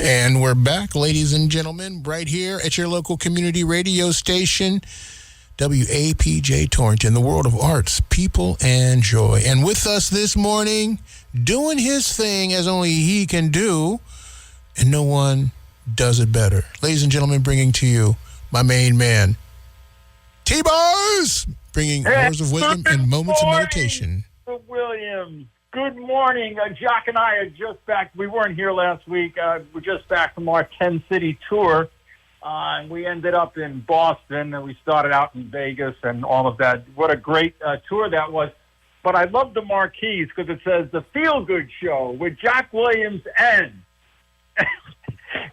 And we're back, ladies and gentlemen, right here at your local community radio station, WAPJ Torrington, the world of arts, people, and joy. And with us this morning, doing his thing as only he can do, and no one does it better. Ladies and gentlemen, bringing to you my main man, T-Boz, bringing words of wisdom and moments of meditation. Williams. Good morning. Jock and I are just back. We weren't here last week. We're just back from our 10-city tour. And we ended up in Boston, and we started out in Vegas and all of that. What a great tour that was. But I love the marquees because it says the Feel Good Show with Jock Williams and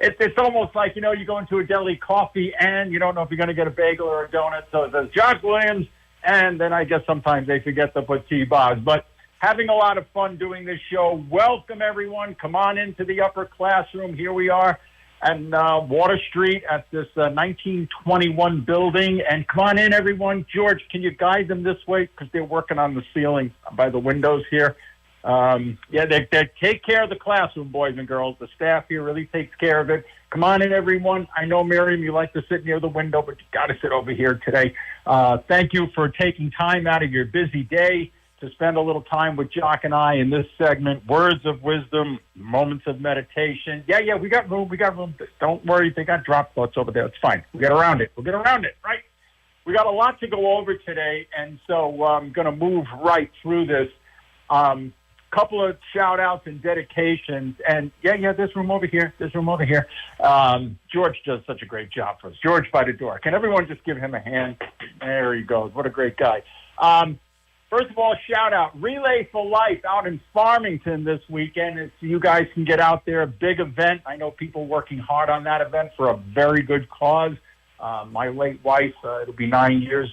it's almost like, you go into a deli, coffee, and you don't know if you're going to get a bagel or a donut. So it says Jock Williams, and then I guess sometimes they forget to put T-Boz. But having a lot of fun doing this show. Welcome, everyone. Come on into the upper classroom. Here we are and Water Street at this 1921 building. And come on in, everyone. George, can you guide them this way? Because they're working on the ceiling by the windows here. They take care of the classroom, boys and girls. The staff here really takes care of it. Come on in, everyone. I know, Miriam, you like to sit near the window, but you got to sit over here today. Thank you for taking time out of your busy day to spend a little time with Jock and I in this segment, words of wisdom, moments of meditation. Yeah, we got room. Don't worry, they got drop thoughts over there. It's fine. We'll get around it, right? We got a lot to go over today, and so I'm going to move right through this. Couple of shout-outs and dedications, and there's room over here. George does such a great job for us. George by the door. Can everyone just give him a hand? There he goes. What a great guy. First of all, shout out Relay for Life out in Farmington this weekend. You guys can get out there, a big event. I know people working hard on that event for a very good cause. My late wife, it'll be 9 years,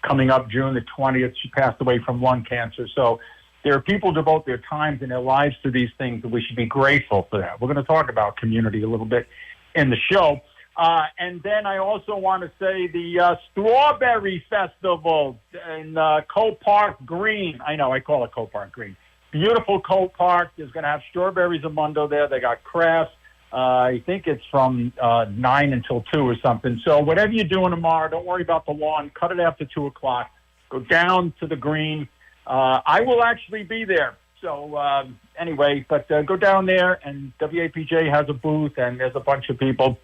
coming up June the 20th. She passed away from lung cancer. So there are people who devote their times and their lives to these things, and we should be grateful for that. We're going to talk about community a little bit in the show. And then I also want to say the Strawberry Festival in Coe Park Green. I know, I call it Coe Park Green. Beautiful Coe Park. There's going to have strawberries a mundo there. They got crafts. I think it's from 9 until 2 or something. So whatever you're doing tomorrow, don't worry about the lawn. Cut it after 2 o'clock. Go down to the green. I will actually be there. So anyway, but go down there, and WAPJ has a booth, and there's a bunch of people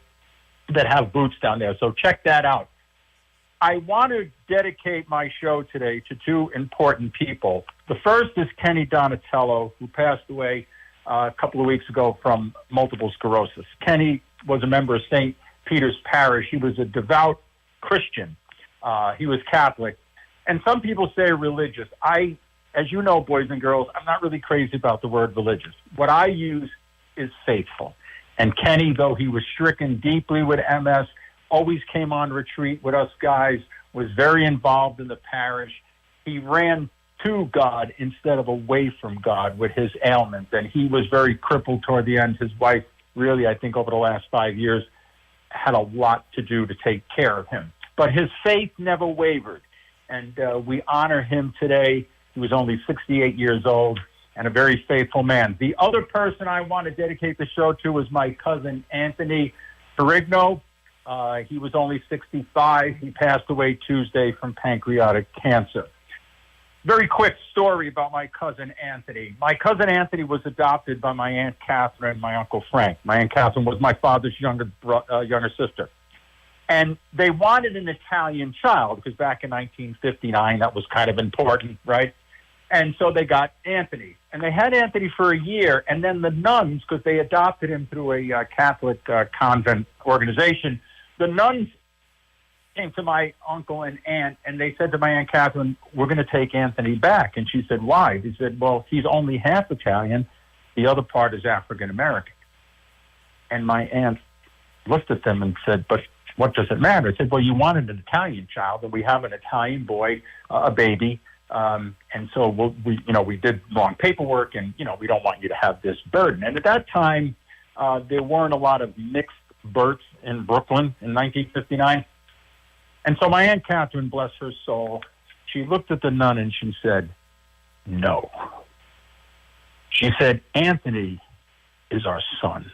that have booths down there. So check that out. I want to dedicate my show today to two important people. The first is Kenny Donatello, who passed away a couple of weeks ago from multiple sclerosis. Kenny was a member of St. Peter's Parish. He was a devout Christian. He was Catholic. And some people say religious. As you know, boys and girls, I'm not really crazy about the word religious. What I use is faithful. And Kenny, though he was stricken deeply with MS, always came on retreat with us guys, was very involved in the parish. He ran to God instead of away from God with his ailments. And he was very crippled toward the end. His wife, really, I think over the last 5 years, had a lot to do to take care of him. But his faith never wavered. And we honor him today. He was only 68 years old and a very faithful man. The other person I want to dedicate the show to is my cousin, Anthony Ferrigno. He was only 65. He passed away Tuesday from pancreatic cancer. Very quick story about my cousin, Anthony. My cousin, Anthony, was adopted by my Aunt Catherine and my Uncle Frank. My Aunt Catherine was my father's younger sister. And they wanted an Italian child because back in 1959, that was kind of important, right? And so they got Anthony. And they had Anthony for a year. And then the nuns, because they adopted him through a Catholic convent organization, the nuns came to my uncle and aunt, and they said to my Aunt Catherine, we're going to take Anthony back. And she said, why? He said, well, he's only half Italian. The other part is African-American. And my aunt looked at them and said, but what does it matter? I said, well, you wanted an Italian child, and we have an Italian boy, a baby. And so we did wrong paperwork, and, we don't want you to have this burden. And at that time, there weren't a lot of mixed births in Brooklyn in 1959. And so my Aunt Catherine, bless her soul, she looked at the nun and she said, no. She said, Anthony is our son.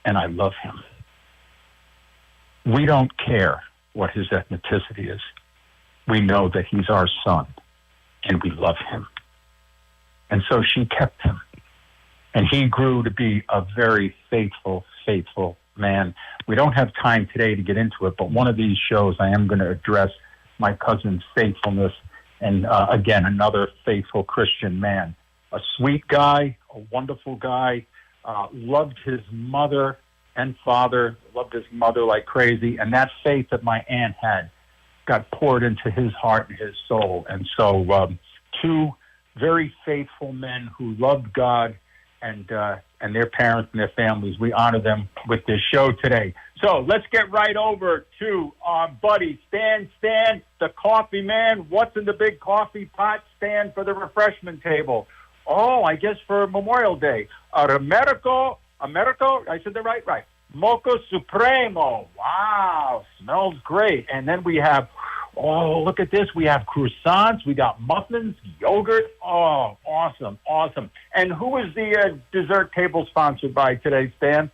and I love him. We don't care what his ethnicity is. We know that he's our son, and we love him. And so she kept him. And he grew to be a very faithful, faithful man. We don't have time today to get into it, but one of these shows I am going to address my cousin's faithfulness and, again, another faithful Christian man. A sweet guy, a wonderful guy, loved his mother and father, loved his mother like crazy, and that faith that my aunt had got poured into his heart and his soul. And so two very faithful men who loved God and their parents and their families. We honor them with this show today. So let's get right over to our buddy, Stan, the coffee man. What's in the big coffee pot, Stan, for the refreshment table? Oh, I guess for Memorial Day. Americo, I said that right? Right. Mocha Supremo. Wow, smells great. And then we have, oh, look at this. We have croissants. We got muffins, yogurt. Oh, awesome. And who is the dessert table sponsored by today, Stan?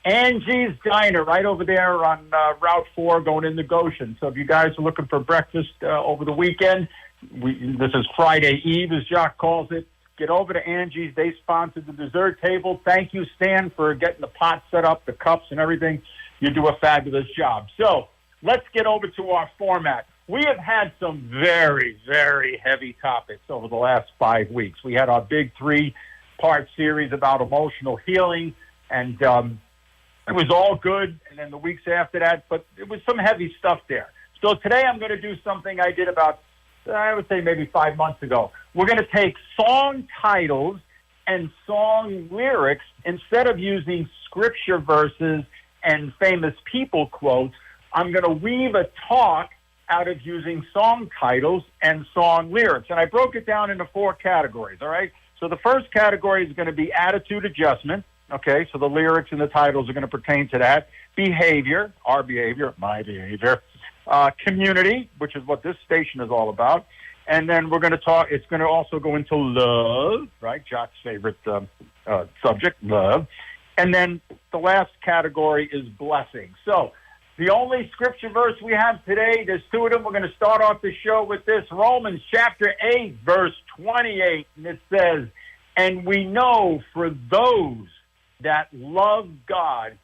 Angie's Diner, right over there on Route 4 going into Goshen. So if you guys are looking for breakfast over the weekend, this is Friday Eve, as Jacques calls it. Get over to Angie's. They sponsored the dessert table. Thank you, Stan, for getting the pot set up, the cups and everything. You do a fabulous job. So let's get over to our format. We have had some very, very heavy topics over the last 5 weeks. We had our big 3-part series about emotional healing, and it was all good. And then the weeks after that, but it was some heavy stuff there. So today I'm going to do something I did about, I would say maybe 5 months ago. We're going to take song titles and song lyrics. Instead of using scripture verses and famous people quotes, I'm going to weave a talk out of using song titles and song lyrics. And I broke it down into 4 categories, all right? So the first category is going to be attitude adjustment, okay? So the lyrics and the titles are going to pertain to that. Behavior, our behavior, my behavior. Community, which is what this station is all about. And then we're going to talk, it's going to also go into love, right? Jacques' favorite subject, love. And then the last category is blessing. So the only scripture verse we have today, there's 2 of them. We're going to start off the show with this, Romans chapter 8, verse 28. And it says, and we know for those that love God,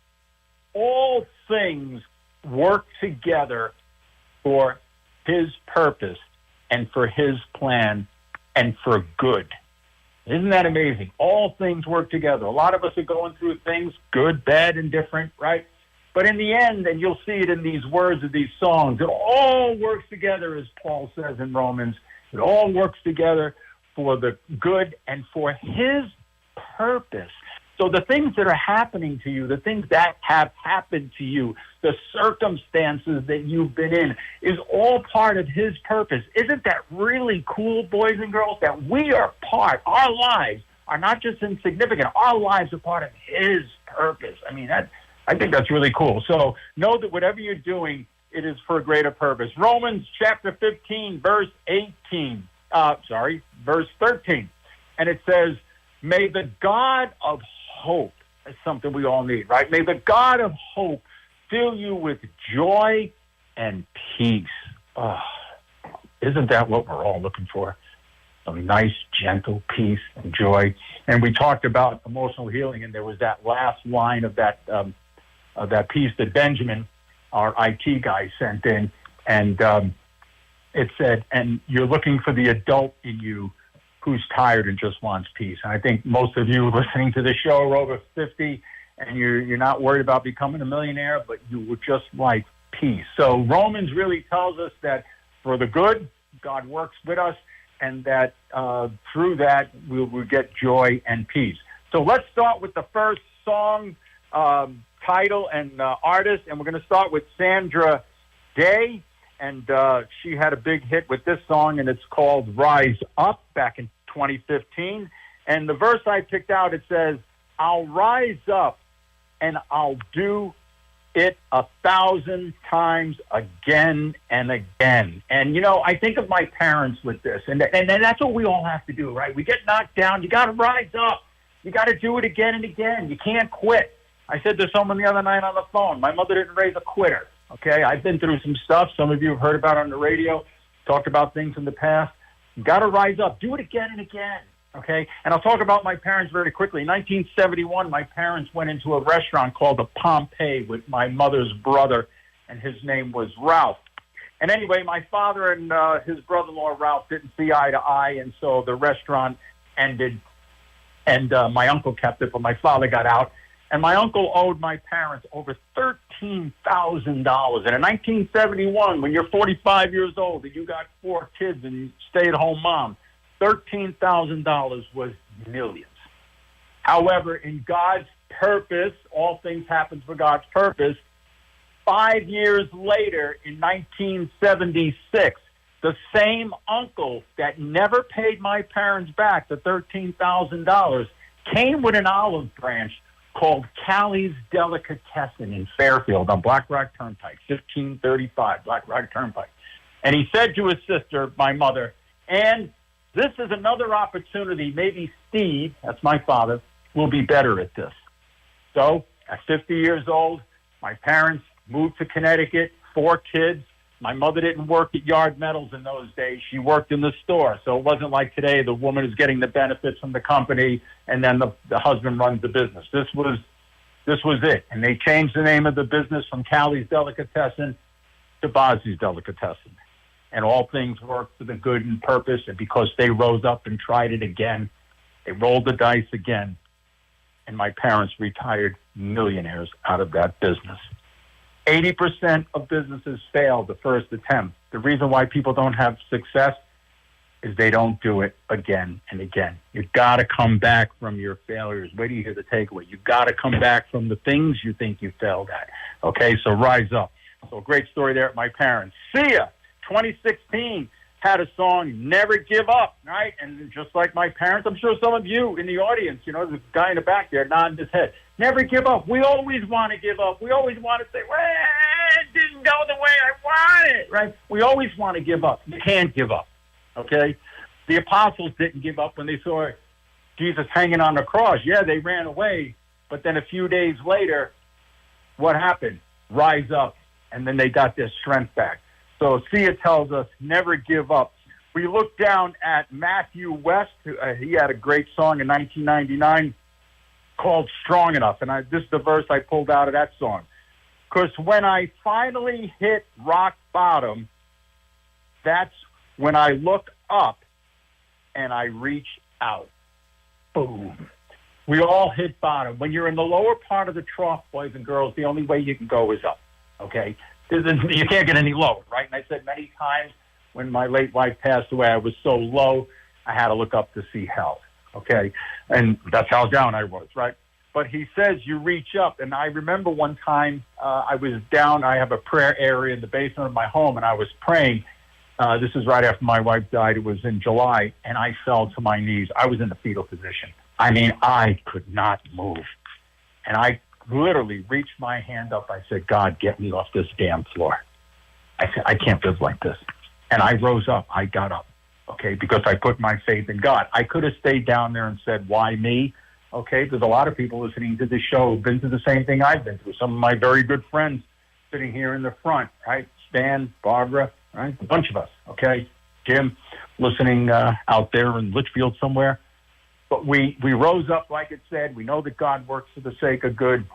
all things work together for his purpose and for his plan and for good. Isn't that amazing? All things work together. A lot of us are going through things, good, bad, and different, right? But in the end, and you'll see it in these words of these songs, it all works together, as Paul says in Romans. It all works together for the good and for his purpose. So the things that are happening to you, the things that have happened to you, the circumstances that you've been in, is all part of his purpose. Isn't that really cool, boys and girls, that we are part, our lives are not just insignificant, our lives are part of his purpose. I mean, I think that's really cool. So know that whatever you're doing, it is for a greater purpose. Romans chapter 15, verse 13. And it says, may the God of hope, that's something we all need, right? May the God of hope fill you with joy and peace. Oh, isn't that what we're all looking for? Some nice, gentle peace and joy. And we talked about emotional healing, and there was that last line of that piece that Benjamin, our IT guy, sent in, and it said, and you're looking for the adult in you who's tired and just wants peace. And I think most of you listening to the show are over 50, and you're not worried about becoming a millionaire, but you would just like peace. So Romans really tells us that for the good, God works with us, and that through that we'll get joy and peace. So let's start with the first song title and artist, and we're going to start with Sandra Day. And she had a big hit with this song, and it's called Rise Up, back in 2015. And the verse I picked out, it says, I'll rise up and I'll do it 1,000 times again and again. And, you know, I think of my parents with this, and that's what we all have to do, right? We get knocked down. You got to rise up. You got to do it again and again. You can't quit. I said to someone the other night on the phone, my mother didn't raise a quitter, okay? I've been through some stuff. Some of you have heard about it on the radio, talked about things in the past. You got to rise up. Do it again and again, okay? And I'll talk about my parents very quickly. In 1971, my parents went into a restaurant called the Pompeii with my mother's brother, and his name was Ralph. And anyway, my father and his brother-in-law, Ralph, didn't see eye to eye, and so the restaurant ended, and my uncle kept it, but my father got out. And my uncle owed my parents over $13,000. And in 1971, when you're 45 years old and you got 4 kids and you stay-at-home mom, $13,000 was millions. However, in God's purpose, all things happen for God's purpose. 5 years later, in 1976, the same uncle that never paid my parents back the $13,000 came with an olive branch called Callie's Delicatessen in Fairfield on Black Rock Turnpike, 1535 Black Rock Turnpike. And he said to his sister, my mother, and this is another opportunity. Maybe Steve, that's my father, will be better at this. So at 50 years old, my parents moved to Connecticut, 4 kids. My mother didn't work at Yard Metals in those days. She worked in the store. So it wasn't like today, the woman is getting the benefits from the company and then the husband runs the business. This was it. And they changed the name of the business from Callie's Delicatessen to Bozzy's Delicatessen. And all things worked for the good and purpose. And because they rose up and tried it again, they rolled the dice again. And my parents retired millionaires out of that business. 80% of businesses fail the first attempt. The reason why people don't have success is they don't do it again and again. You've got to come back from your failures. Wait till you hear the takeaway. You've got to come back from the things you think you failed at. Okay, so rise up. So great story there at my parents. Sia, 2016, had a song, Never Give Up, right? And just like my parents, I'm sure some of you in the audience, you know, the guy in the back there nodding his head. Never give up. We always want to give up. We always want to say, well, it didn't go the way I wanted, right? We always want to give up. You can't give up, okay? The apostles didn't give up when they saw Jesus hanging on the cross. Yeah, they ran away, but then a few days later, what happened? Rise up, and then they got their strength back. So Sia tells us, never give up. We look down at Matthew West. He had a great song in 1999 called Strong Enough. And this is the verse I pulled out of that song. Because when I finally hit rock bottom, that's when I look up and I reach out. Boom. We all hit bottom. When you're in the lower part of the trough, boys and girls, the only way you can go is up, okay? You can't get any lower, right? And I said many times when my late wife passed away, I was so low, I had to look up to see hell, okay? And that's how down I was, right? But he says you reach up. And I remember one time I was down. I have a prayer area in the basement of my home, and I was praying. This is right after my wife died. It was in July, and I fell to my knees. I was in the fetal position. I mean, I could not move. And I literally reached my hand up. I said, God, get me off this damn floor. I said, I can't live like this. And I rose up. I got up, okay, because I put my faith in God. I could have stayed down there and said, why me? Okay, there's a lot of people listening to this show who've been through the same thing I've been through. Some of my very good friends sitting here in the front, right? Stan, Barbara, right? A bunch of us, okay? Jim, listening out there in Litchfield somewhere. But we rose up, like it said. We know that God works for the sake of good.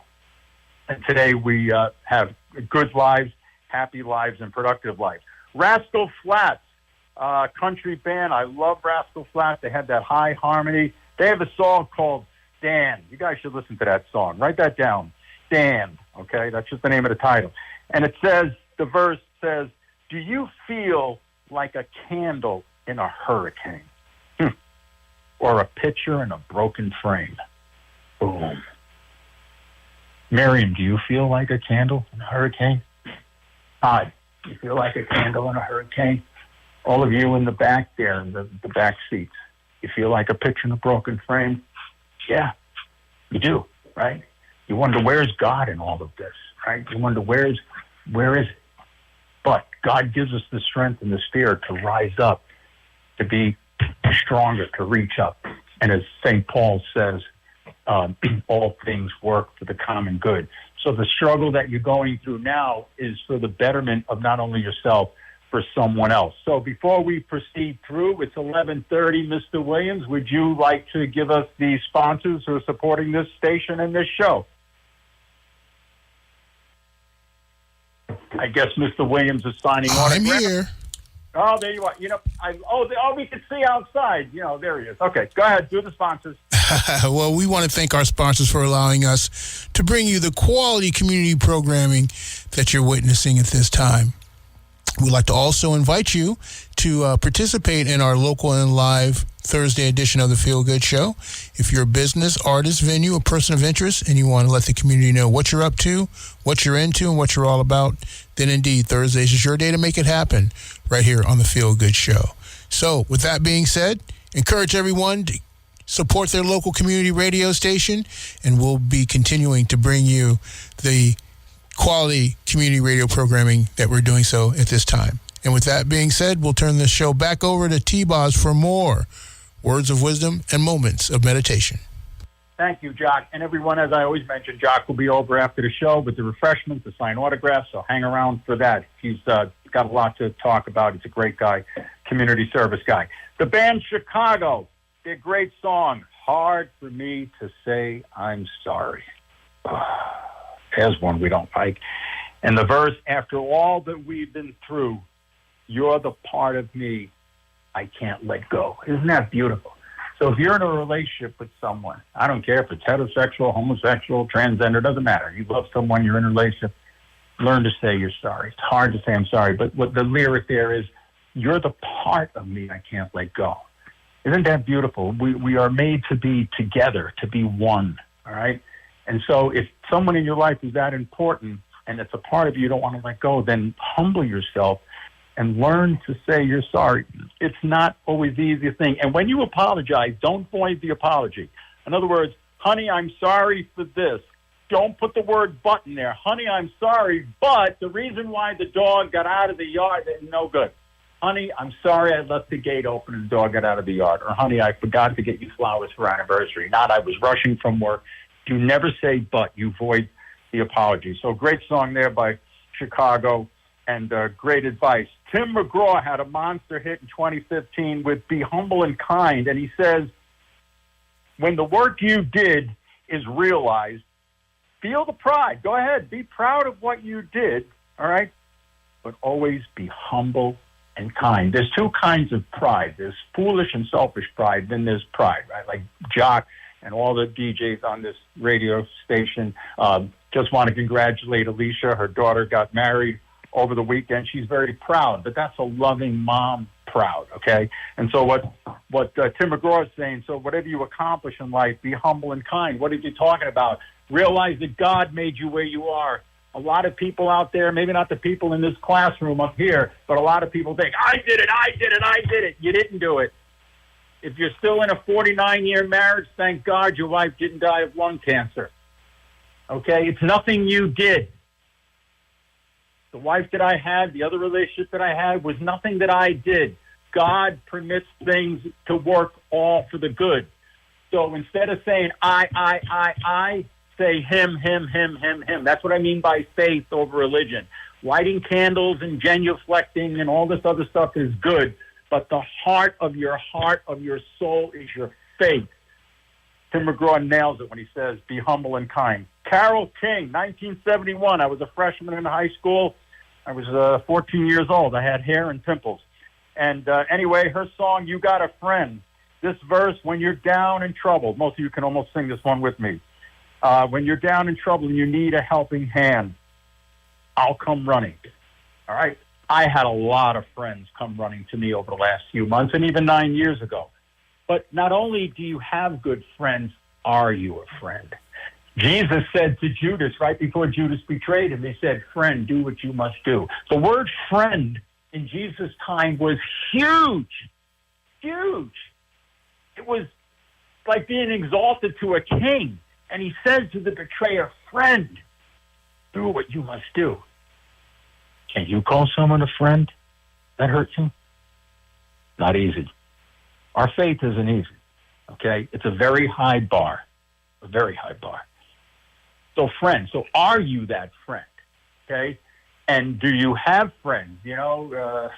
And today we have good lives, happy lives, and productive lives. Rascal Flatts, country band. I love Rascal Flatts. They have that high harmony. They have a song called Stand. You guys should listen to that song. Write that down. Stand. Okay? That's just the name of the title. And it says, the verse says, do you feel like a candle in a hurricane? Or a picture in a broken frame? Boom. Miriam, do you feel like a candle in a hurricane? Todd, do you feel like a candle in a hurricane? All of you in the back there, in the back seats, you feel like a picture in a broken frame? Yeah, you do, right? You wonder, where's God in all of this, right? You wonder, where is it? But God gives us the strength and the spirit to rise up, to be stronger, to reach up. And as St. Paul says, all things work for the common good. So the struggle that you're going through now is for the betterment of not only yourself, for someone else. So before we proceed through, it's 11:30. Mr. Williams, would you like to give us the sponsors who are supporting this station and this show? I guess Mr. Williams is signing on. I'm here. Oh, there you are. We can see outside. There he is. Okay, go ahead. Do the sponsors. Well, we want to thank our sponsors for allowing us to bring you the quality community programming that you're witnessing at this time. We'd like to also invite you to participate in our local and live Thursday edition of the Feel Good Show. If you're a business, artist, venue, a person of interest, and you want to let the community know what you're up to, what you're into, and what you're all about, then indeed Thursdays is your day to make it happen right here on the Feel Good Show. So with that being said, encourage everyone to support their local community radio station, and we'll be continuing to bring you the quality community radio programming that we're doing so at this time. And with that being said, we'll turn this show back over to T-Boz for more words of wisdom and moments of meditation. Thank you, Jock. And everyone, as I always mention, Jock will be over after the show with the refreshments, to sign autographs, so hang around for that. He's got a lot to talk about. He's a great guy, community service guy. The band Chicago, their great song, Hard for Me to Say I'm Sorry. There's one we don't like. And the verse, after all that we've been through, you're the part of me I can't let go. Isn't that beautiful? So if you're in a relationship with someone, I don't care if it's heterosexual, homosexual, transgender, doesn't matter. You love someone, you're in a relationship, learn to say you're sorry. It's hard to say I'm sorry, but what the lyric there is, you're the part of me I can't let go. Isn't that beautiful? We are made to be together, to be one, all right? And so if someone in your life is that important and it's a part of you don't want to let go, then humble yourself and learn to say you're sorry. It's not always the easiest thing. And when you apologize, don't void the apology. In other words, honey, I'm sorry for this. Don't put the word but in there. Honey, I'm sorry, but the reason why the dog got out of the yard is no good. Honey, I'm sorry I left the gate open and the dog got out of the yard. Or honey, I forgot to get you flowers for our anniversary. Not I was rushing from work. You never say but. You void the apology. So great song there by Chicago, and great advice. Tim McGraw had a monster hit in 2015 with Be Humble and Kind, and he says, when the work you did is realized, feel the pride. Go ahead. Be proud of what you did, all right? But always be humble and kind. There's two kinds of pride. There's foolish and selfish pride, then there's pride, right? Like Jock and all the DJs on this radio station. Just want to congratulate Alicia. Her daughter got married over the weekend. She's very proud, but that's a loving mom proud, okay? And so what Tim McGraw is saying, so whatever you accomplish in life, be humble and kind. What are you talking about? Realize that God made you where you are. A lot of people out there, maybe not the people in this classroom up here, but a lot of people think, I did it. You didn't do it. If you're still in a 49-year marriage, thank God your wife didn't die of lung cancer. Okay? It's nothing you did. The wife that I had, the other relationship that I had, was nothing that I did. God permits things to work all for the good. So instead of saying I, say him. That's what I mean by faith over religion. Lighting candles and genuflecting and all this other stuff is good, but the heart of your soul is your faith. Tim McGraw nails it when he says, be humble and kind. Carole King, 1971. I was a freshman in high school. I was 14 years old. I had hair and pimples. And anyway, her song, You Got a Friend. This verse, when you're down and troubled, most of you can almost sing this one with me. When you're down in trouble and you need a helping hand, I'll come running. All right? I had a lot of friends come running to me over the last few months and even 9 years ago. But not only do you have good friends, are you a friend? Jesus said to Judas right before Judas betrayed him, he said, friend, do what you must do. The word friend in Jesus' time was huge. It was like being exalted to a king. And he says to the betrayer, friend, do what you must do. Can you call someone a friend that hurts you? Not easy. Our faith isn't easy, okay? It's a very high bar. a very high bar. So friends. So are you that friend? Okay. And do you have friends? You know,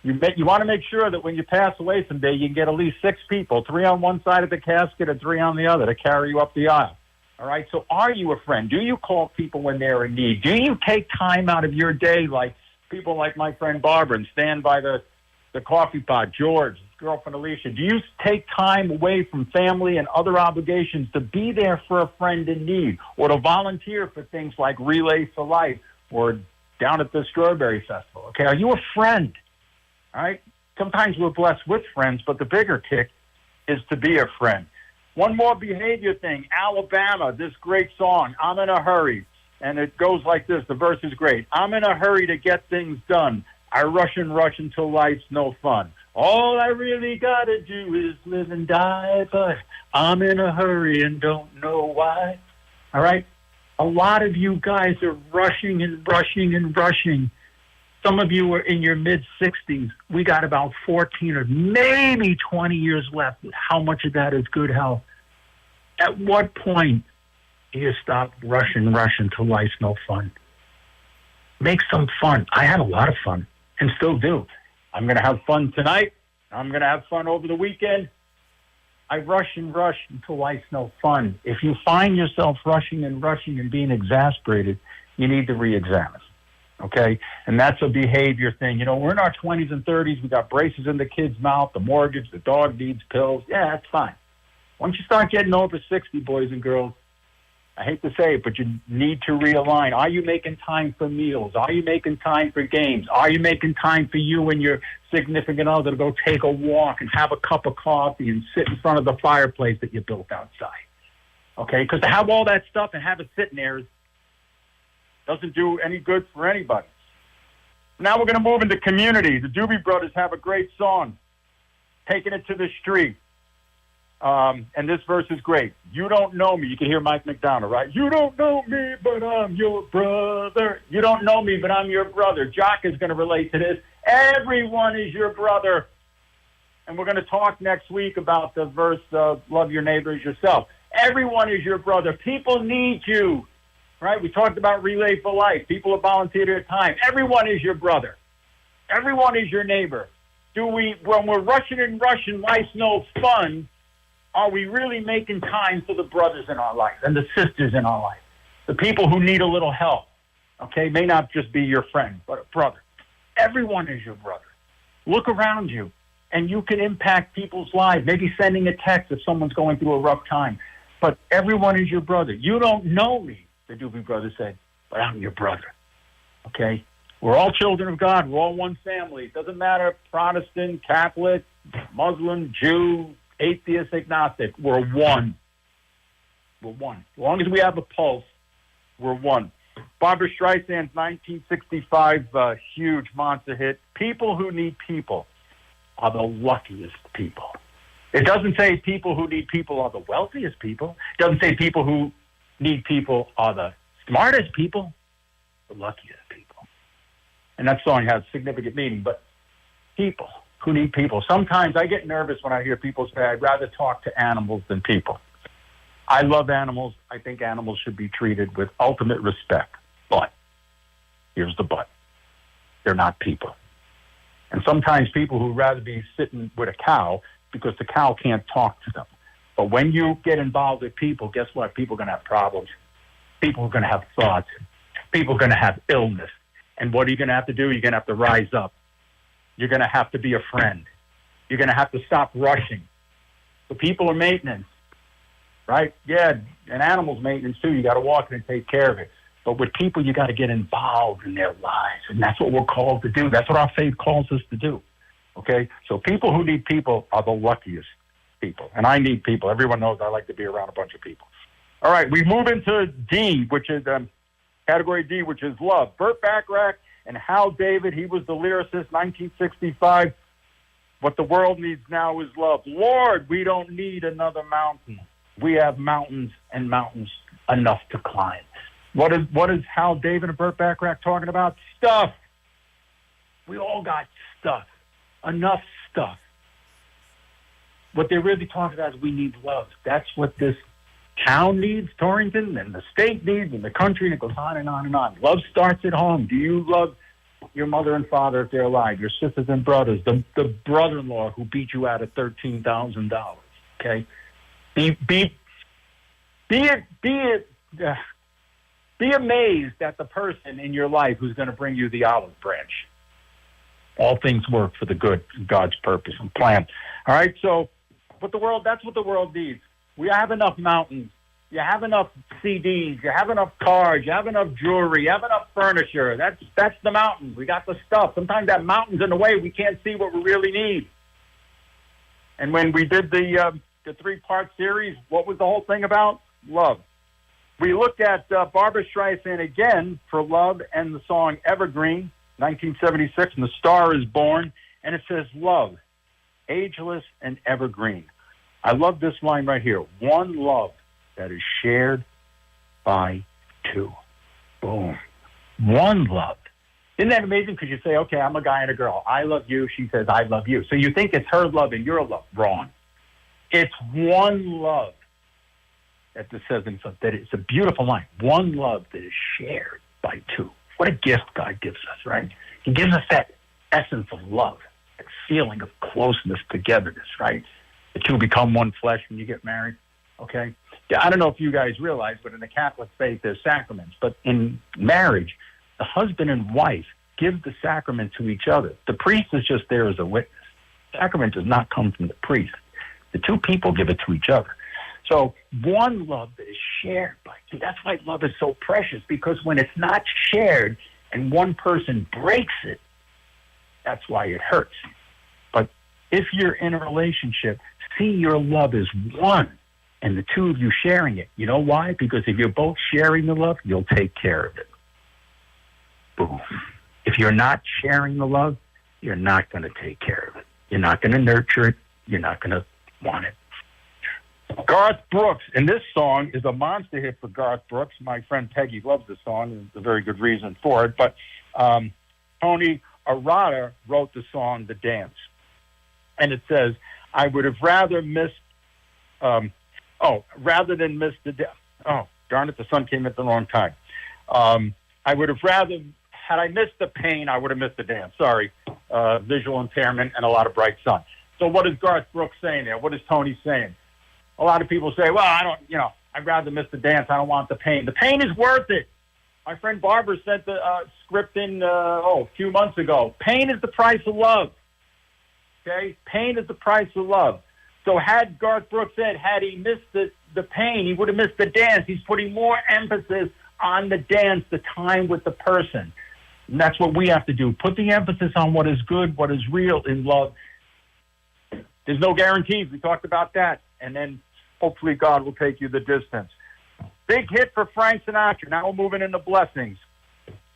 you want to make sure that when you pass away someday, you can get at least 6 people, 3 on one side of the casket and 3 on the other to carry you up the aisle. All right. So are you a friend? Do you call people when they're in need? Do you take time out of your day, like people like my friend Barbara, and stand by the coffee pot, George, his girlfriend Alicia? Do you take time away from family and other obligations to be there for a friend in need, or to volunteer for things like Relay for Life or down at the Strawberry Festival? Okay, are you a friend? All right? Sometimes we're blessed with friends, but the bigger kick is to be a friend. One more behavior thing, Alabama, this great song, I'm in a hurry. And it goes like this, the verse is great. I'm in a hurry to get things done. I rush until life's no fun. All I really gotta do is live and die, but I'm in a hurry and don't know why. All right? A lot of you guys are rushing and rushing and rushing. Some of you are in your mid-60s. We got about 14 or maybe 20 years left. How much of that is good health? At what point do you stop rushing till life's no fun? Make some fun. I had a lot of fun and still do. I'm going to have fun tonight. I'm going to have fun over the weekend. I rush until life's no fun. If you find yourself rushing and being exasperated, you need to re-examine. Okay? And that's a behavior thing. You know, we're in our 20s and 30s. We got braces in the kid's mouth, the mortgage, the dog needs pills. Yeah, that's fine. Once you start getting over 60, boys and girls, I hate to say it, but you need to realign. Are you making time for meals? Are you making time for games? Are you making time for you and your significant other to go take a walk and have a cup of coffee and sit in front of the fireplace that you built outside? Okay? Because to have all that stuff and have it sitting there doesn't do any good for anybody. Now we're going to move into community. The Doobie Brothers have a great song, Taking It to the Street. And this verse is great. You don't know me. You can hear Mike McDonald, right? You don't know me, but I'm your brother. You don't know me, but I'm your brother. Jock is going to relate to this. Everyone is your brother. And we're going to talk next week about the verse, love your neighbor as yourself. Everyone is your brother. People need you, right? We talked about Relay for Life. People have volunteered their time. Everyone is your brother. Everyone is your neighbor. When we're rushing, life's no fun, are we really making time for the brothers in our life and the sisters in our life? The people who need a little help, okay? May not just be your friend, but a brother. Everyone is your brother. Look around you, and you can impact people's lives, maybe sending a text if someone's going through a rough time. But everyone is your brother. You don't know me, the Doobie Brothers said, but I'm your brother, okay? We're all children of God. We're all one family. It doesn't matter, Protestant, Catholic, Muslim, Jew, atheist, agnostic, we're one. We're one. As long as we have a pulse, we're one. Barbra Streisand's 1965 huge monster hit, People Who Need People are the luckiest people. It doesn't say people who need people are the wealthiest people. It doesn't say people who need people are the smartest people, the luckiest people. And that song has significant meaning, but people who need people. Sometimes I get nervous when I hear people say, I'd rather talk to animals than people. I love animals. I think animals should be treated with ultimate respect. But, here's the but, they're not people. And sometimes people who rather be sitting with a cow because the cow can't talk to them. But when you get involved with people, guess what? People are going to have problems. People are going to have thoughts. People are going to have illness. And what are you going to have to do? You're going to have to rise up. You're going to have to be a friend. You're going to have to stop rushing. So people are maintenance, right? Yeah, and animals maintenance too. You got to walk in and take care of it. But with people, you got to get involved in their lives. And that's what we're called to do. That's what our faith calls us to do. Okay? So people who need people are the luckiest people. And I need people. Everyone knows I like to be around a bunch of people. All right, we move into D, which is category D, which is love. Burt Bacharach and Hal David, he was the lyricist, 1965. What the world needs now is love. Lord, we don't need another mountain. We have mountains and mountains enough to climb. What is Hal David and Burt Bacharach talking about? Stuff. We all got stuff. Enough stuff. What they're really talking about is we need love. That's what this town needs, Torrington, and the state needs, and the country, and it goes on and on and on. Love starts at home. Do you love your mother and father if they're alive, your sisters and brothers, the brother-in-law who beat you out of $13,000, okay? Be amazed at the person in your life who's going to bring you the olive branch. All things work for the good, God's purpose and plan. All right, so that's what the world needs. We have enough mountains. You have enough CDs. You have enough cars. You have enough jewelry. You have enough furniture. That's the mountain. We got the stuff. Sometimes that mountain's in the way. We can't see what we really need. And when we did the 3-part series, what was the whole thing about? Love. We looked at Barbra Streisand again for Love and the song Evergreen, 1976, and The Star is Born, and it says love, ageless and evergreen. I love this line right here. One love that is shared by two. Boom. One love. Isn't that amazing? Because you say, okay, I'm a guy and a girl. I love you. She says, I love you. So you think it's her love and your love. Wrong. It's one love that this says in something. That it's a beautiful line. One love that is shared by two. What a gift God gives us, right? He gives us that essence of love, that feeling of closeness, togetherness, right? The two become one flesh when you get married, okay? I don't know if you guys realize, but in the Catholic faith, there's sacraments. But in marriage, the husband and wife give the sacrament to each other. The priest is just there as a witness. The sacrament does not come from the priest. The two people give it to each other. So one love that is shared by two. That's why love is so precious, because when it's not shared and one person breaks it, that's why it hurts. But if you're in a relationship, see your love as one and the two of you sharing it. You know why? Because if you're both sharing the love, you'll take care of it. Boom. If you're not sharing the love, you're not going to take care of it. You're not going to nurture it. You're not going to want it. Garth Brooks, and this song is a monster hit for Garth Brooks. My friend Peggy loves this song, and there's a very good reason for it. But Tony Arata wrote the song "The Dance," and it says, "I would have rather missed, rather than miss the oh darn it, the sun came at the wrong time. I would have rather, had I missed the pain, I would have missed the dance. Sorry, visual impairment and a lot of bright sun." So what is Garth Brooks saying there? What is Tony saying? A lot of people say, well, I'd rather miss the dance. I don't want the pain. The pain is worth it. My friend Barbara sent the script in, a few months ago. Pain is the price of love. Okay? Pain is the price of love. So had Garth Brooks said, had he missed the pain, he would have missed the dance. He's putting more emphasis on the dance, the time with the person. And that's what we have to do. Put the emphasis on what is good, what is real in love. There's no guarantees. We talked about that. And then hopefully God will take you the distance. Big hit for Frank Sinatra. Now we're moving into blessings.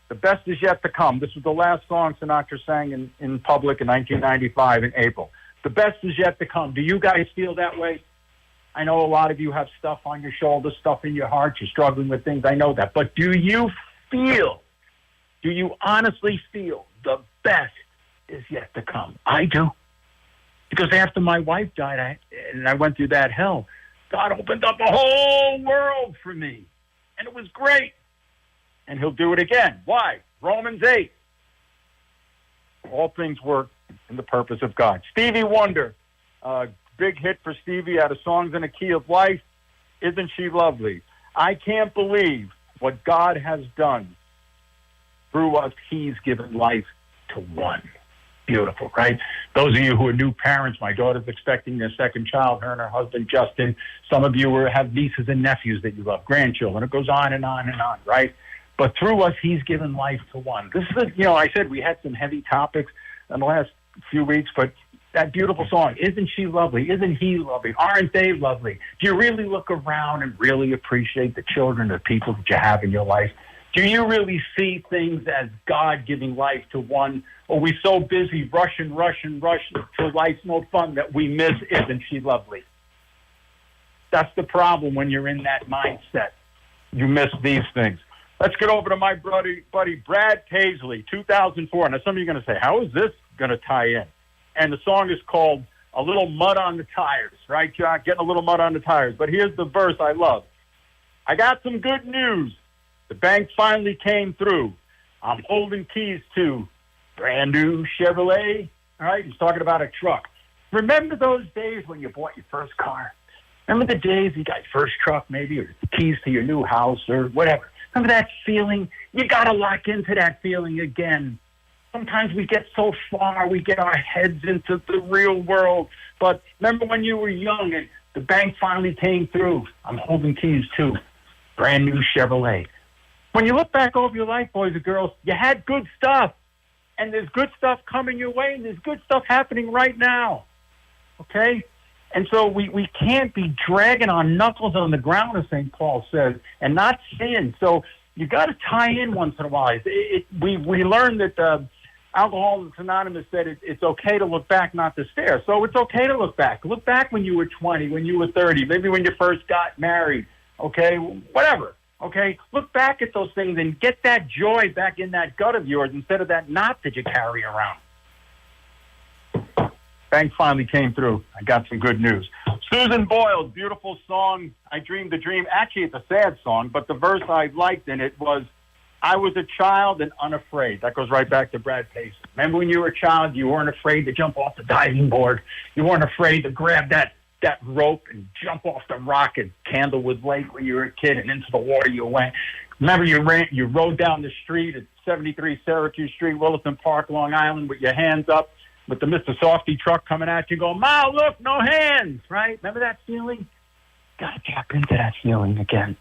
The best is yet to come. This was the last song Sinatra sang in public in 1995 in April. The best is yet to come. Do you guys feel that way? I know a lot of you have stuff on your shoulders, stuff in your heart. You're struggling with things. I know that. But do you honestly feel the best is yet to come? I do. Because after my wife died, I went through that hell, God opened up a whole world for me. And it was great. And he'll do it again. Why? Romans 8. All things work in the purpose of God. Stevie Wonder, big hit for Stevie out of Songs in a Key of Life. Isn't she lovely? I can't believe what God has done through us. He's given life to one. Beautiful, right? Those of you who are new parents, my daughter's expecting their second child, her and her husband, Justin. Some of you have nieces and nephews that you love, grandchildren. It goes on and on and on, right? But through us, he's given life to one. This is, I said we had some heavy topics in the last few weeks, but that beautiful song, isn't she lovely? Isn't he lovely? Aren't they lovely? Do you really look around and really appreciate the children, the people that you have in your life? Do you really see things as God giving life to one? Or are we so busy rushing till life's no fun that we miss, isn't she lovely? That's the problem when you're in that mindset. You miss these things. Let's get over to my buddy Brad Paisley, 2004. Now, some of you are going to say, how is this going to tie in? And the song is called a little mud on the tires, right, Jock? Getting a little mud on the tires. But here's the verse I love. I got some good news. The bank finally came through. I'm holding keys to brand new Chevrolet. All right, he's talking about a truck. Remember those days when you bought your first car? Remember the days you got your first truck maybe, or the keys to your new house or whatever? Remember that feeling? You got to lock into that feeling again. Sometimes we get so far, we get our heads into the real world. But remember when you were young and the bank finally came through? I'm holding keys to brand new Chevrolet. When you look back over your life, boys and girls, you had good stuff. And there's good stuff coming your way, and there's good stuff happening right now. Okay? And so we can't be dragging our knuckles on the ground, as St. Paul says, and not seeing. So you got to tie in once in a while. We learned that Alcoholics Anonymous said it's okay to look back, not to stare. So it's okay to look back. Look back when you were 20, when you were 30, maybe when you first got married, okay, whatever, okay? Look back at those things and get that joy back in that gut of yours instead of that knot that you carry around. Bank finally came through. I got some good news. Susan Boyle's beautiful song, I Dreamed a Dream. Actually, it's a sad song, but the verse I liked in it was, I was a child and unafraid. That goes right back to Brad Paisley. Remember when you were a child, you weren't afraid to jump off the diving board. You weren't afraid to grab that rope and jump off the rock at Candlewood Lake when you were a kid, and into the water you went. Remember you rode down the street at 73 Syracuse Street, Williston Park, Long Island, with your hands up, with the Mr. Softy truck coming at you, going, Ma, look, no hands, right? Remember that feeling? Got to tap into that feeling again,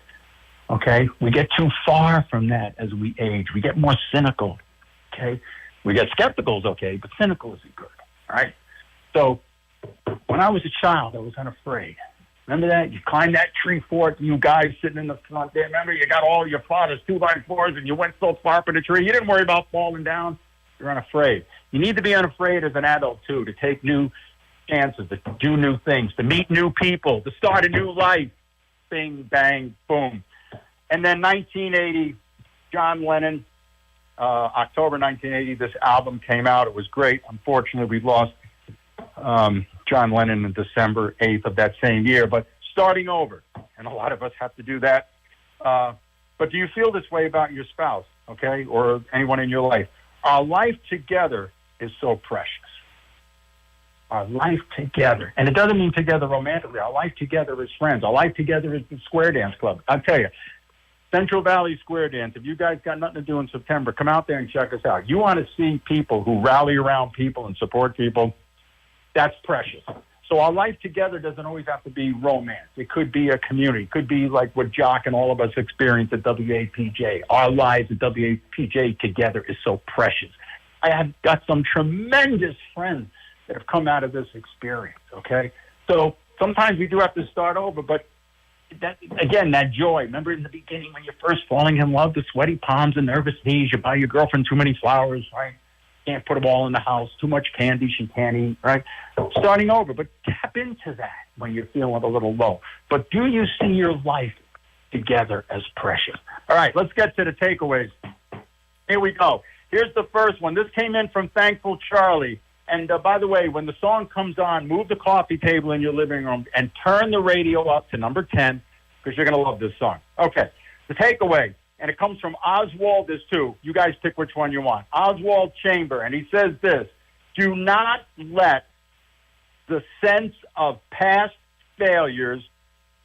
okay? We get too far from that as we age. We get more cynical, okay? We get skeptical is okay, but cynical isn't good, all right? So when I was a child, I was unafraid. Remember that? You climbed that tree fort, you guys sitting in the front there. Remember, you got all your father's 2x4s, and you went so far up in the tree, you didn't worry about falling down. You're unafraid. You need to be unafraid as an adult, too, to take new chances, to do new things, to meet new people, to start a new life. Bing, bang, boom. And then 1980, John Lennon, October 1980, this album came out. It was great. Unfortunately, we lost John Lennon in December 8th of that same year. But starting over, and a lot of us have to do that. But do you feel this way about your spouse, okay, or anyone in your life? Our life together is so precious. Our life together. And it doesn't mean together romantically. Our life together is friends. Our life together is the Square Dance Club. I'll tell you, Central Valley Square Dance, if you guys got nothing to do in September, come out there and check us out. You want to see people who rally around people and support people, that's precious. So our life together doesn't always have to be romance. It could be a community. It could be like what Jock and all of us experience at WAPJ. Our lives at WAPJ together is so precious. I have got some tremendous friends that have come out of this experience, okay? So sometimes we do have to start over, but that, again, that joy. Remember in the beginning when you're first falling in love, the sweaty palms and nervous knees, you buy your girlfriend too many flowers, right? Can't put them all in the house, too much candy she can't eat, right? Starting over, but tap into that when you're feeling a little low. But do you see your life together as precious? All right, let's get to the takeaways. Here we go. Here's the first one. This came in from Thankful Charlie. And by the way, when the song comes on, move the coffee table in your living room and turn the radio up to number 10 because you're going to love this song. Okay, the takeaway. And it comes from Oswald, there's two. You guys pick which one you want. Oswald Chamber, and he says this, do not let the sense of past failures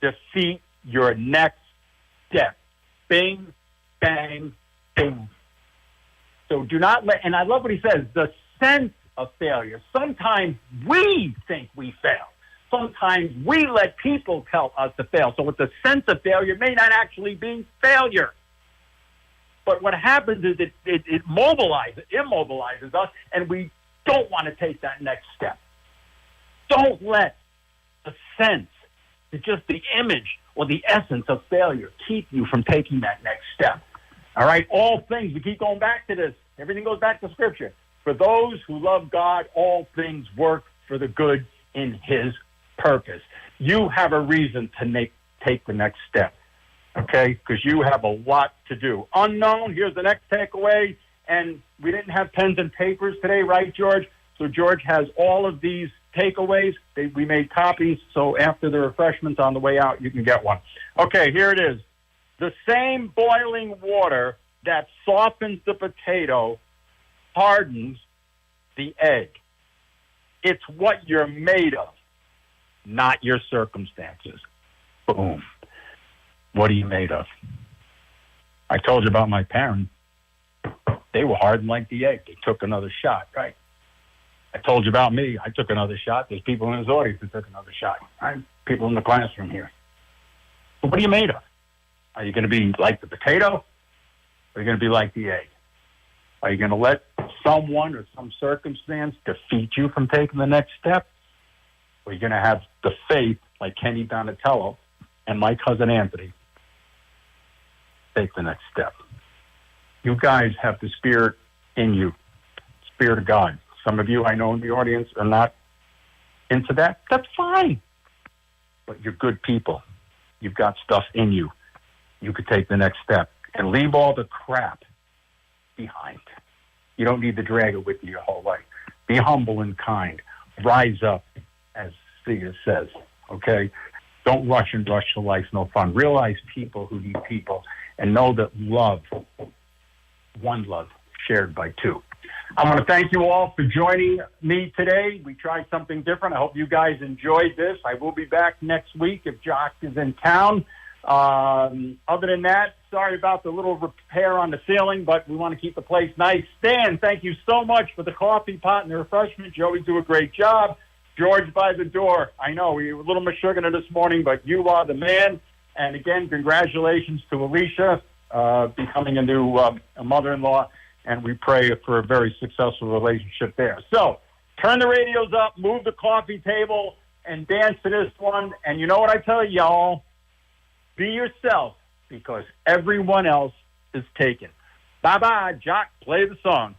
defeat your next step. Bing, bang, boom. So do not let, and I love what he says, the sense of failure. Sometimes we think we fail. Sometimes we let people tell us to fail. So with the sense of failure, it may not actually be failure. But what happens is it immobilizes us, and we don't want to take that next step. Don't let the sense, just the image or the essence of failure keep you from taking that next step. All right? All things, we keep going back to this. Everything goes back to Scripture. For those who love God, all things work for the good in His purpose. You have a reason to take the next step. Okay, because you have a lot to do. Unknown, here's the next takeaway. And we didn't have pens and papers today, right, George? So George has all of these takeaways. We made copies, so after the refreshments on the way out, you can get one. Okay, here it is. The same boiling water that softens the potato hardens the egg. It's what you're made of, not your circumstances. Boom. What are you made of? I told you about my parents. They were hardened like the egg. They took another shot, right? I told you about me. I took another shot. There's people in this audience who took another shot. Right? People in the classroom here. But what are you made of? Are you going to be like the potato? Or are you going to be like the egg? Are you going to let someone or some circumstance defeat you from taking the next step? Or are you going to have the faith, like Kenny Donatello and my cousin Anthony, take the next step? You guys have the Spirit in you, Spirit of God. Some of you I know in the audience are not into that. That's fine. But you're good people. You've got stuff in you. You could take the next step and leave all the crap behind. You don't need to drag it with you your whole life. Be humble and kind. Rise up, as Sia says, okay? Don't rush and rush to life's no fun. Realize people who need people and know that love, one love, shared by two. I want to thank you all for joining me today. We tried something different. I hope you guys enjoyed this. I will be back next week if Jock is in town. Other than that, sorry about the little repair on the ceiling, but we want to keep the place nice. Stan, thank you so much for the coffee pot and the refreshment. You always do a great job. George by the door. I know we were a little mashugana this morning, but you are the man. And again, congratulations to Alicia becoming a new a mother-in-law, and we pray for a very successful relationship there. So turn the radios up, move the coffee table, and dance to this one. And you know what I tell y'all? Be yourself, because everyone else is taken. Bye-bye, Jock. Play the song.